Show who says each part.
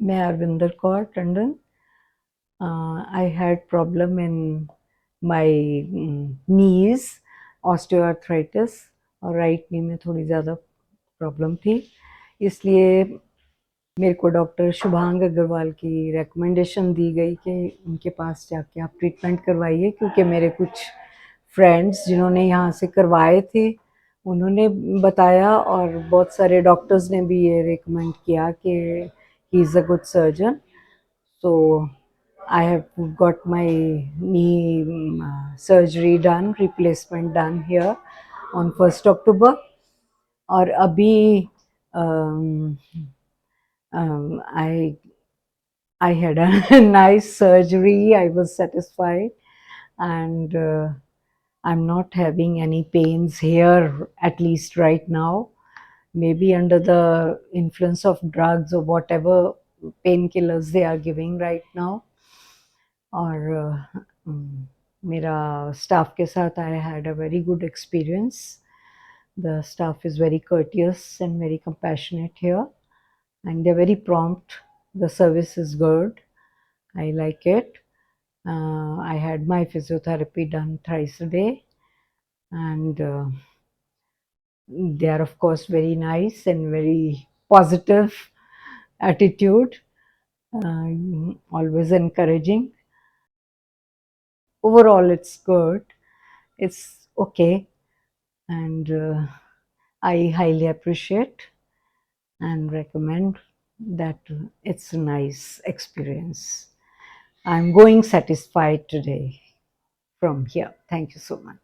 Speaker 1: मैं Arvinder Kaur Tandon. I had problem in my knees, osteoarthritis, और right knee में थोड़ी ज़्यादा प्रॉब्लम थी. इसलिए मेरे को डॉक्टर शुभांग अग्रवाल की रिकमेंडेशन दी गई कि उनके पास जाके आप ट्रीटमेंट करवाइए, क्योंकि मेरे कुछ फ्रेंड्स जिन्होंने यहाँ से करवाए थे उन्होंने बताया, और बहुत सारे डॉक्टर्स ने भी ये रिकमेंड किया कि he is a good surgeon. So I have got my knee surgery done, replacement done here on 1st October. और अभी um, I had a nice surgery. I was satisfied, and I'm not having any pains here, at least right now. Maybe under the influence of drugs or whatever painkillers they are giving right now. और मेरा staff के साथ I had a very good experience. The staff is very courteous and very compassionate here, and they're very prompt. The service is good. I like it. I had my physiotherapy done thrice a day, and they are of course very nice and very positive attitude, always encouraging. Overall, it's good. It's okay, and I highly appreciate and recommend that. It's a nice experience. I'm going satisfied today from here. Thank you so much.